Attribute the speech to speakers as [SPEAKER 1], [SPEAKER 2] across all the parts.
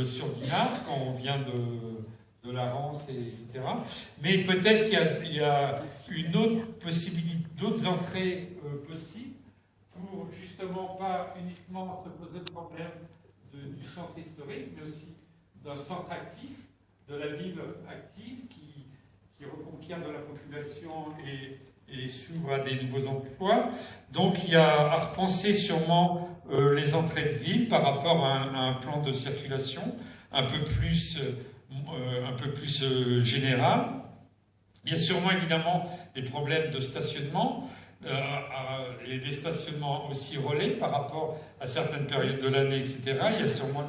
[SPEAKER 1] sur Dinard quand on vient de la Rance, etc. Mais peut-être qu'il y a une autre possibilité, d'autres entrées possibles pour justement pas uniquement se poser le problème du centre historique, mais aussi d'un centre actif, de la ville active qui reconquiert de la population et s'ouvre à des nouveaux emplois. Donc il y a à repenser sûrement les entrées de ville par rapport à un plan de circulation un peu plus général. Il y a sûrement évidemment des problèmes de stationnement et des stationnements aussi relais par rapport à certaines périodes de l'année, etc. Il y a sûrement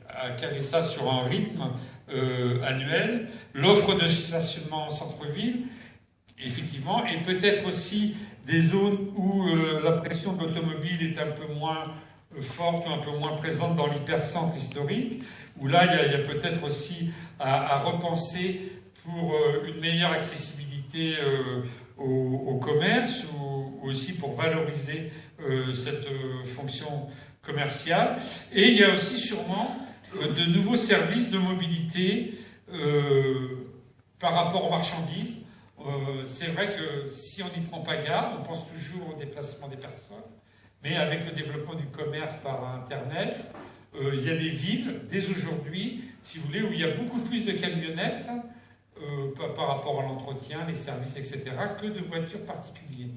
[SPEAKER 1] à caler ça sur un rythme annuel. L'offre de stationnement en centre-ville, effectivement, et peut-être aussi des zones où la pression de l'automobile est un peu moins forte ou un peu moins présente dans l'hypercentre historique, où là, il y a peut-être aussi à repenser pour une meilleure accessibilité au commerce, ou aussi pour valoriser cette fonction commerciale. Et il y a aussi sûrement de nouveaux services de mobilité par rapport aux marchandises. C'est vrai que si on n'y prend pas garde, on pense toujours au déplacement des personnes, mais avec le développement du commerce par Internet, il y a des villes, dès aujourd'hui, si vous voulez, où il y a beaucoup plus de camionnettes par rapport à l'entretien, les services, etc., que de voitures particulières.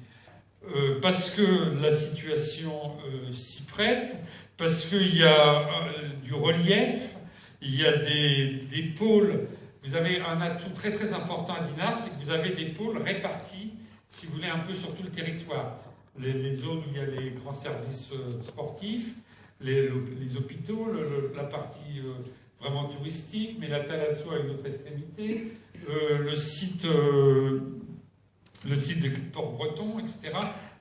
[SPEAKER 1] Parce que la situation s'y prête, parce qu'il y a du relief, il y a des pôles. Vous avez un atout très très important à Dinard, c'est que vous avez des pôles répartis, si vous voulez, un peu sur tout le territoire. Les zones où il y a les grands services sportifs, les hôpitaux, la partie vraiment touristique, mais la Thalasso à une autre extrémité, le site de Port-Breton, etc.,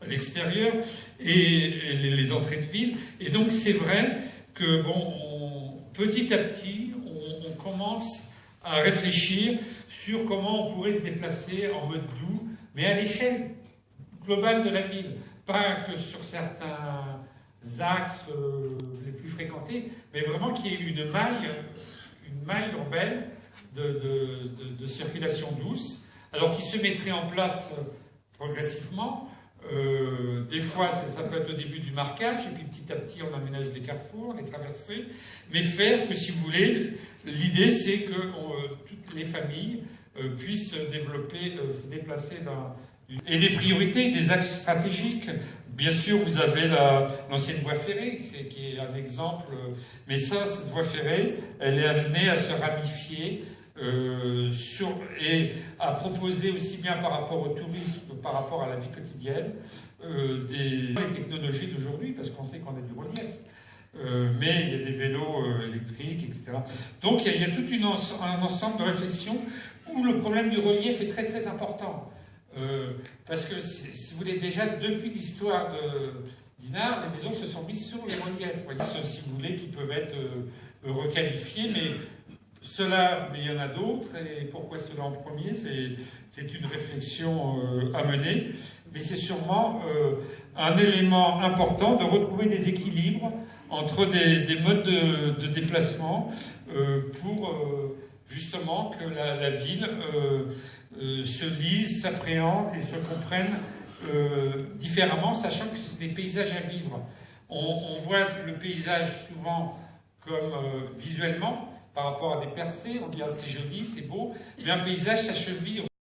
[SPEAKER 1] à l'extérieur, et les entrées de ville. Et donc c'est vrai que petit à petit, on commence à réfléchir sur comment on pourrait se déplacer en mode doux, mais à l'échelle globale de la ville. Pas que sur certains axes les plus fréquentés, mais vraiment qu'il y ait une maille urbaine de circulation douce, alors qui se mettrait en place progressivement. Des fois, ça peut être au début du marquage, et puis petit à petit, on aménage des carrefours, les traversées, mais faire que, si vous voulez, l'idée, c'est que toutes les familles puissent se déplacer et des priorités, des axes stratégiques. Bien sûr, vous avez l'ancienne voie ferrée, qui est un exemple, mais cette voie ferrée, elle est amenée à se ramifier et à proposer aussi bien par rapport au tourisme que par rapport à la vie quotidienne les technologies d'aujourd'hui, parce qu'on sait qu'on a du relief. Mais il y a des vélos électriques, etc. Donc il y a tout un ensemble de réflexions où le problème du relief est très très important. Parce que, si vous voulez, déjà depuis l'histoire de Dinard, les maisons se sont mises sur les reliefs, si vous voulez, qui peuvent être requalifiés, mais il y en a d'autres, et pourquoi cela en premier, c'est une réflexion à mener, mais c'est sûrement un élément important de retrouver des équilibres entre des modes de déplacement pour justement que la ville se lise, s'appréhende et se comprenne différemment, sachant que c'est des paysages à vivre. On voit le paysage souvent comme visuellement, par rapport à des percées, on dit ah, c'est joli, c'est beau, mais un paysage, ça se vit